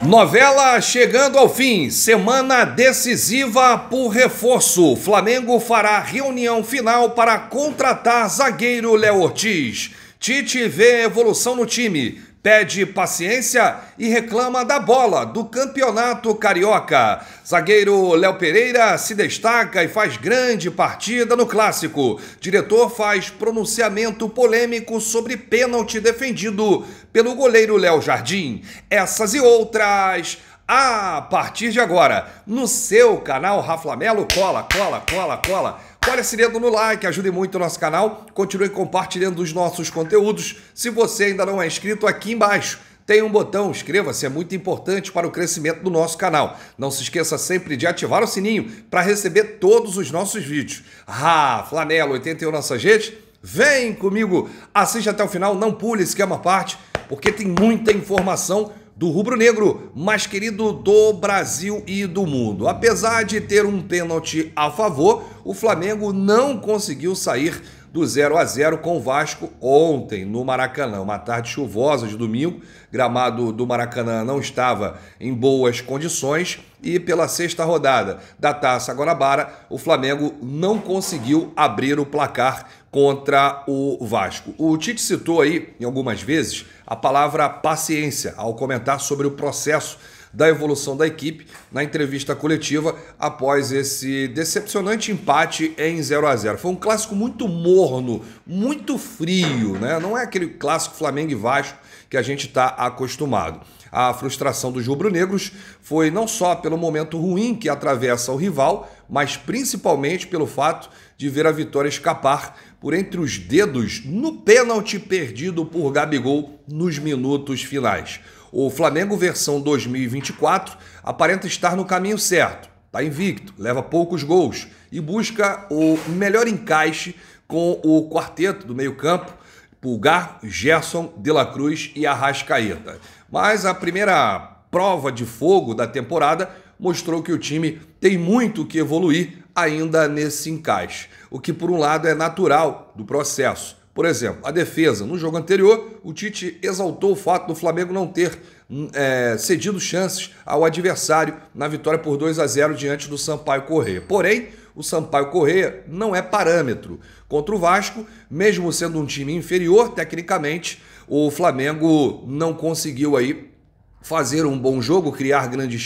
Novela chegando ao fim, semana decisiva por reforço. Flamengo fará reunião final para contratar zagueiro Léo Ortiz. Tite vê evolução no time, pede paciência e reclama da bola do Campeonato Carioca. Zagueiro Léo Pereira se destaca e faz grande partida no Clássico. Diretor faz pronunciamento polêmico sobre pênalti defendido pelo goleiro Léo Jardim. Essas e outras a partir de agora no seu canal Raflamelo. Cola. Olha esse dedo no like, ajude muito o nosso canal. Continue compartilhando os nossos conteúdos. Se você ainda não é inscrito, aqui embaixo tem um botão, inscreva-se, é muito importante para o crescimento do nosso canal. Não se esqueça sempre de ativar o sininho para receber todos os nossos vídeos. Flanelo 81 nossas redes, vem comigo, assiste até o final, não pule, esquema à parte, porque tem muita informação do rubro-negro mais querido do Brasil e do mundo. Apesar de ter um pênalti a favor, o Flamengo não conseguiu sair do 0-0 com o Vasco ontem no Maracanã. Uma tarde chuvosa de domingo, gramado do Maracanã não estava em boas condições e pela sexta rodada da Taça Guanabara, o Flamengo não conseguiu abrir o placar contra o Vasco. O Tite citou aí, em algumas vezes, a palavra paciência ao comentar sobre o processo da evolução da equipe na entrevista coletiva após esse decepcionante empate em 0-0. Foi um clássico muito morno, muito frio, né? Não é aquele clássico Flamengo e Vasco que a gente está acostumado. A frustração dos rubro-negros foi não só pelo momento ruim que atravessa o rival, mas principalmente pelo fato de ver a vitória escapar por entre os dedos no pênalti perdido por Gabigol nos minutos finais. O Flamengo versão 2024 aparenta estar no caminho certo, está invicto, leva poucos gols e busca o melhor encaixe com o quarteto do meio-campo, Pulgar, Gerson, De La Cruz e Arrascaeta. Mas a primeira prova de fogo da temporada mostrou que o time tem muito que evoluir ainda nesse encaixe, o que por um lado é natural do processo. Por exemplo, a defesa. No jogo anterior, o Tite exaltou o fato do Flamengo não ter cedido chances ao adversário na vitória por 2-0 diante do Sampaio Corrêa. Porém, o Sampaio Corrêa não é parâmetro. Contra o Vasco, mesmo sendo um time inferior tecnicamente, o Flamengo não conseguiu aí fazer um bom jogo, criar grandes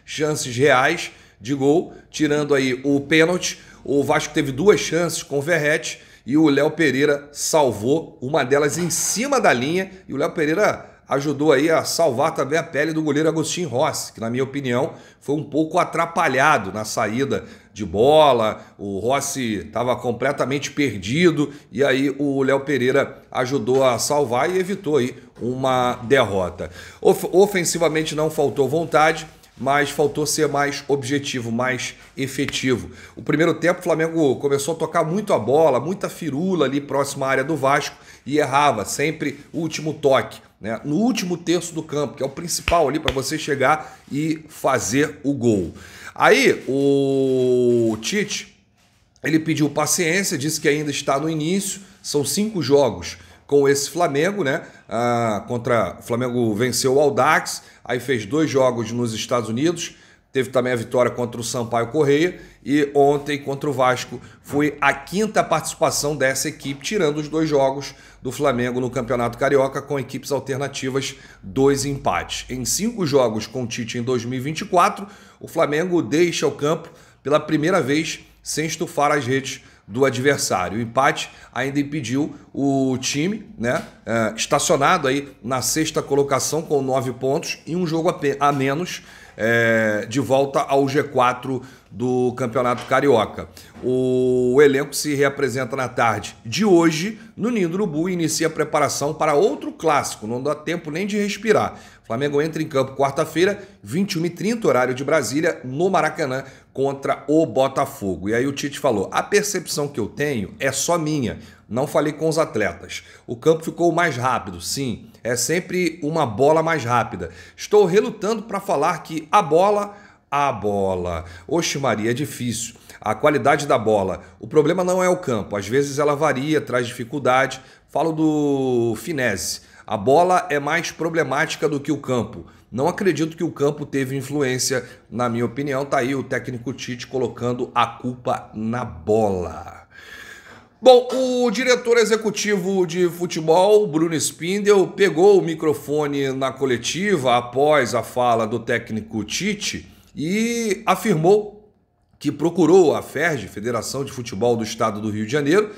chances reais de gol, tirando aí o pênalti. O Vasco teve duas chances com o Verratti e o Léo Pereira salvou uma delas em cima da linha, e o Léo Pereira ajudou aí a salvar também a pele do goleiro Agostinho Rossi, que na minha opinião foi um pouco atrapalhado na saída de bola. O Rossi estava completamente perdido e aí o Léo Pereira ajudou a salvar e evitou aí uma derrota. Ofensivamente não faltou vontade, mas faltou ser mais objetivo, mais efetivo. O primeiro tempo o Flamengo começou a tocar muito a bola, muita firula ali próxima à área do Vasco e errava sempre o último toque, né? No último terço do campo, que é o principal ali para você chegar e fazer o gol. Aí o Tite, ele pediu paciência, disse que ainda está no início, são 5 jogos com esse Flamengo, né? O Flamengo venceu o Audax, aí fez 2 jogos nos Estados Unidos, teve também a vitória contra o Sampaio Corrêa e ontem contra o Vasco foi a 5ª participação dessa equipe, tirando os 2 jogos do Flamengo no Campeonato Carioca com equipes alternativas, 2 empates. Em 5 jogos com o Tite em 2024, o Flamengo deixa o campo pela primeira vez sem estufar as redes do adversário. O empate ainda impediu o time, né, estacionado aí na 6ª colocação com 9 pontos e um jogo a menos, de volta ao G4 do Campeonato Carioca. O elenco se reapresenta na tarde de hoje no Ninho do Urubu e inicia a preparação para outro clássico, não dá tempo nem de respirar. O Flamengo entra em campo quarta-feira, 21h30, horário de Brasília, no Maracanã, contra o Botafogo. E aí o Tite falou, a percepção que eu tenho é só minha, não falei com os atletas. O campo ficou mais rápido, sim, é sempre uma bola mais rápida. Estou relutando para falar que a bola... Oxe Maria, é difícil. A qualidade da bola. O problema não é o campo. Às vezes ela varia, traz dificuldade. Falo do finesse. A bola é mais problemática do que o campo. Não acredito que o campo teve influência, na minha opinião. Tá aí o técnico Tite colocando a culpa na bola. Bom, o diretor executivo de futebol, Bruno Spindel, pegou o microfone na coletiva após a fala do técnico Tite e afirmou que procurou a FERJ, Federação de Futebol do Estado do Rio de Janeiro,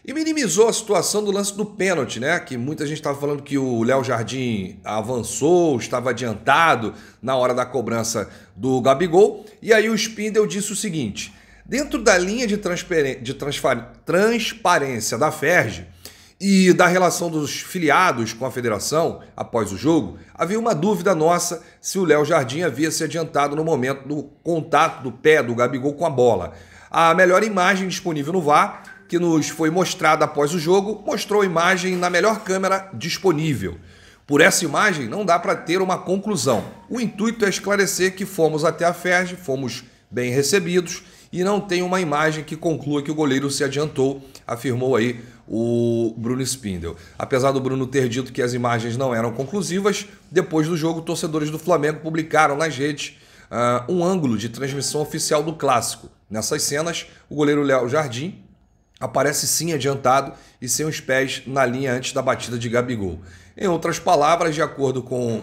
e minimizou a situação do lance do pênalti, né? Que muita gente estava falando que o Léo Jardim avançou, estava adiantado na hora da cobrança do Gabigol. E aí o Spindel disse o seguinte: dentro da linha de transparência da FERJ e da relação dos filiados com a federação após o jogo, havia uma dúvida nossa se o Léo Jardim havia se adiantado no momento do contato do pé do Gabigol com a bola. A melhor imagem disponível no VAR, que nos foi mostrada após o jogo, mostrou a imagem na melhor câmera disponível. Por essa imagem, não dá para ter uma conclusão. O intuito é esclarecer que fomos até a FERJ, fomos bem recebidos e não tem uma imagem que conclua que o goleiro se adiantou, afirmou aí o Bruno Spindel. Apesar do Bruno ter dito que as imagens não eram conclusivas, depois do jogo, torcedores do Flamengo publicaram nas redes um ângulo de transmissão oficial do clássico. Nessas cenas, o goleiro Léo Jardim aparece sim adiantado e sem os pés na linha antes da batida de Gabigol. Em outras palavras, de acordo com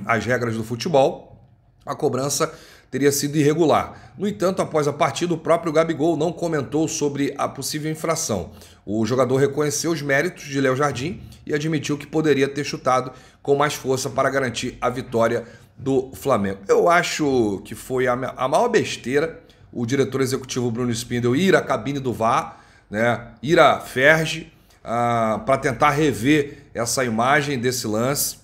as regras do futebol, a cobrança teria sido irregular. No entanto, após a partida, o próprio Gabigol não comentou sobre a possível infração. O jogador reconheceu os méritos de Léo Jardim e admitiu que poderia ter chutado com mais força para garantir a vitória do Flamengo. Eu acho que foi a maior besteira o diretor executivo Bruno Spindel ir à cabine do VAR, né, ir à FERJ para tentar rever essa imagem desse lance.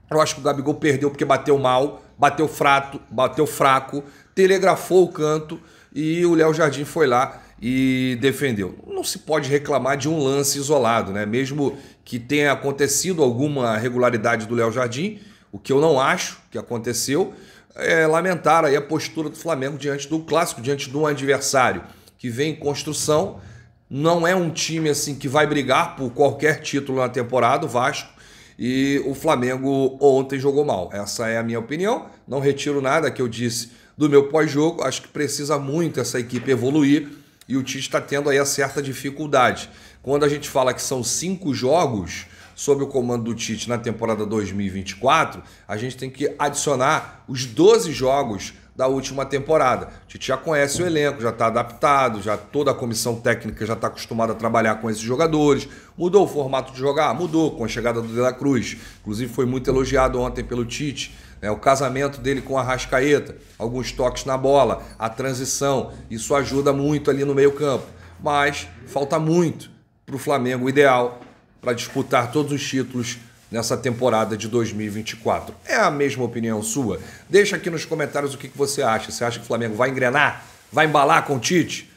Eu acho que o Gabigol perdeu porque bateu mal, bateu fraco, telegrafou o canto e o Léo Jardim foi lá e defendeu. Não se pode reclamar de um lance isolado, né? Mesmo que tenha acontecido alguma irregularidade do Léo Jardim, o que eu não acho que aconteceu, é lamentar aí a postura do Flamengo diante do clássico, diante de um adversário que vem em construção. Não é um time assim que vai brigar por qualquer título na temporada, o Vasco, e o Flamengo ontem jogou mal. Essa é a minha opinião, não retiro nada que eu disse do meu pós-jogo, acho que precisa muito essa equipe evoluir e o Tite está tendo aí a certa dificuldade. Quando a gente fala que são 5 jogos sob o comando do Tite na temporada 2024, a gente tem que adicionar os 12 jogos da última temporada. O Tite já conhece o elenco, já está adaptado, já toda a comissão técnica já está acostumada a trabalhar com esses jogadores. Mudou o formato de jogar? Mudou, com a chegada do De La Cruz. Inclusive foi muito elogiado ontem pelo Tite, né? O casamento dele com a Arrascaeta, alguns toques na bola, a transição, isso ajuda muito ali no meio campo. Mas falta muito para o Flamengo, o ideal para disputar todos os títulos nessa temporada de 2024. É a mesma opinião sua? Deixa aqui nos comentários o que você acha. Você acha que o Flamengo vai engrenar? Vai embalar com o Tite?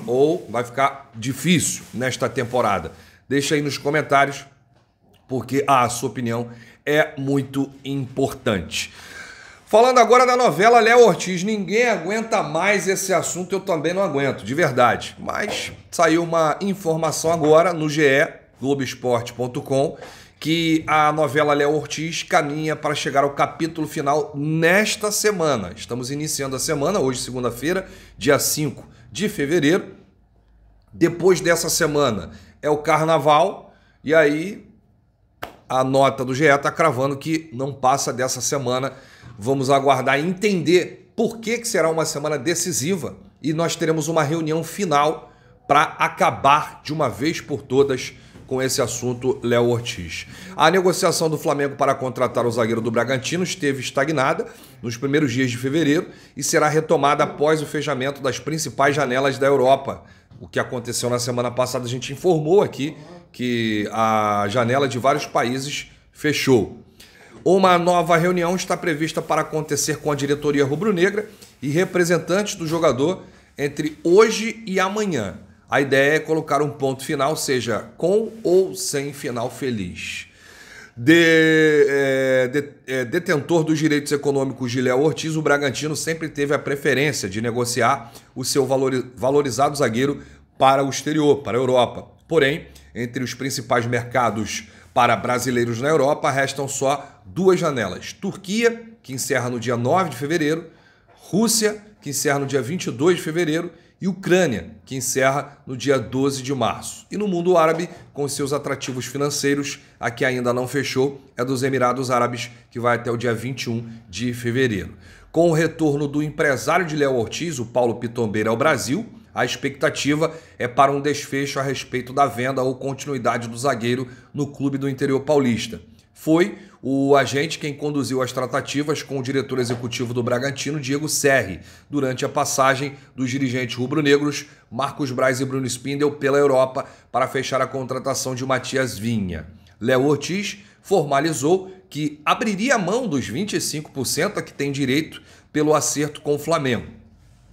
Ou vai ficar difícil nesta temporada? Deixa aí nos comentários, porque a sua opinião é muito importante. Falando agora da novela Léo Ortiz, ninguém aguenta mais esse assunto, eu também não aguento, de verdade. Mas saiu uma informação agora no GE, Globoesporte.com, que a novela Léo Ortiz caminha para chegar ao capítulo final nesta semana. Estamos iniciando a semana, hoje segunda-feira, dia 5 de fevereiro. Depois dessa semana é o Carnaval, e aí a nota do GE está cravando que não passa dessa semana. Vamos aguardar e entender por que será uma semana decisiva e nós teremos uma reunião final para acabar de uma vez por todas com esse assunto Léo Ortiz. A negociação do Flamengo para contratar o zagueiro do Bragantino esteve estagnada nos primeiros dias de fevereiro e será retomada após o fechamento das principais janelas da Europa. O que aconteceu na semana passada, a gente informou aqui que a janela de vários países fechou. Uma nova reunião está prevista para acontecer com a diretoria rubro-negra e representantes do jogador entre hoje e amanhã. A ideia é colocar um ponto final, seja com ou sem final feliz. Detentor dos direitos econômicos de Léo Ortiz, o Bragantino sempre teve a preferência de negociar o seu valorizado zagueiro para o exterior, para a Europa. Porém, entre os principais mercados Para brasileiros na Europa, restam só 2 janelas. Turquia, que encerra no dia 9 de fevereiro, Rússia, que encerra no dia 22 de fevereiro, e Ucrânia, que encerra no dia 12 de março. E no mundo árabe, com seus atrativos financeiros, a que ainda não fechou é dos Emirados Árabes, que vai até o dia 21 de fevereiro. Com o retorno do empresário de Léo Ortiz, o Paulo Pitombeira, ao Brasil, a expectativa é para um desfecho a respeito da venda ou continuidade do zagueiro no clube do interior paulista. Foi o agente quem conduziu as tratativas com o diretor executivo do Bragantino, Diego Serri, durante a passagem dos dirigentes rubro-negros Marcos Braz e Bruno Spindel pela Europa para fechar a contratação de Matias Vinha. Léo Ortiz formalizou que abriria mão dos 25% a que tem direito pelo acerto com o Flamengo.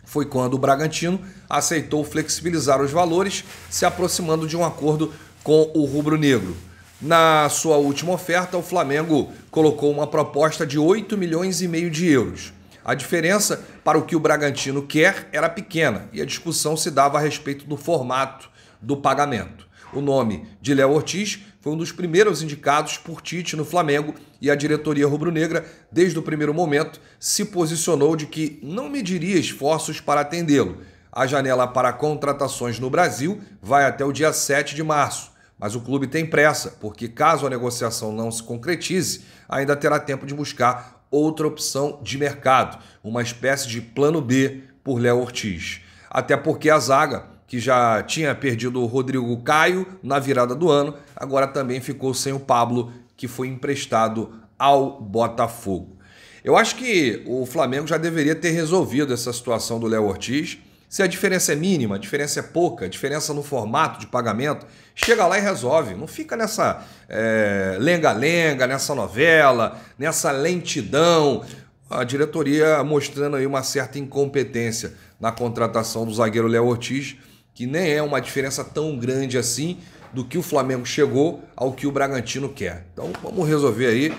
Foi quando o Bragantino aceitou flexibilizar os valores, se aproximando de um acordo com o rubro-negro. Na sua última oferta, o Flamengo colocou uma proposta de 8,5 milhões de euros. A diferença para o que o Bragantino quer era pequena e a discussão se dava a respeito do formato do pagamento. O nome de Léo Ortiz foi um dos primeiros indicados por Tite no Flamengo e a diretoria rubro-negra, desde o primeiro momento, se posicionou de que não mediria esforços para atendê-lo. A janela para contratações no Brasil vai até o dia 7 de março. Mas o clube tem pressa, porque caso a negociação não se concretize, ainda terá tempo de buscar outra opção de mercado, uma espécie de plano B por Léo Ortiz. Até porque a zaga, que já tinha perdido o Rodrigo Caio na virada do ano, agora também ficou sem o Pablo, que foi emprestado ao Botafogo. Eu acho que o Flamengo já deveria ter resolvido essa situação do Léo Ortiz. Se a diferença é mínima, a diferença é pouca, a diferença no formato de pagamento, chega lá e resolve. Não fica nessa lenga-lenga, nessa novela, nessa lentidão. A diretoria mostrando aí uma certa incompetência na contratação do zagueiro Léo Ortiz, que nem é uma diferença tão grande assim do que o Flamengo chegou ao que o Bragantino quer. Então vamos resolver aí.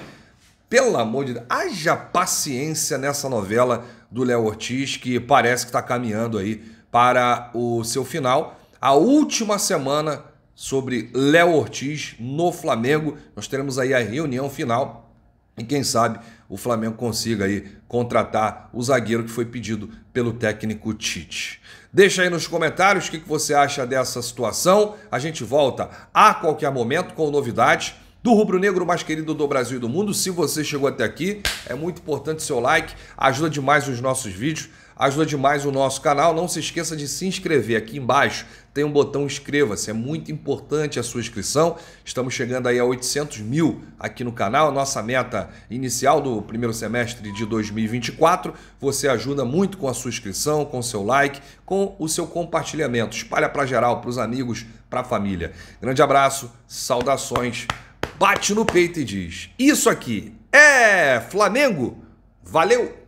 Pelo amor de Deus, haja paciência nessa novela do Léo Ortiz, que parece que está caminhando aí para o seu final. A última semana sobre Léo Ortiz no Flamengo, nós teremos aí a reunião final e quem sabe o Flamengo consiga aí contratar o zagueiro que foi pedido pelo técnico Tite. Deixa aí nos comentários o que você acha dessa situação. A gente volta a qualquer momento com novidades do rubro-negro mais querido do Brasil e do mundo. Se você chegou até aqui, é muito importante o seu like, ajuda demais os nossos vídeos, ajuda demais o nosso canal. Não se esqueça de se inscrever. Aqui embaixo tem um botão inscreva-se, é muito importante a sua inscrição. Estamos chegando aí a 800 mil aqui no canal, nossa meta inicial do primeiro semestre de 2024. Você ajuda muito com a sua inscrição, com o seu like, com o seu compartilhamento. Espalha para geral, para os amigos, para a família. Grande abraço, saudações. Bate no peito e diz: isso aqui é Flamengo. Valeu!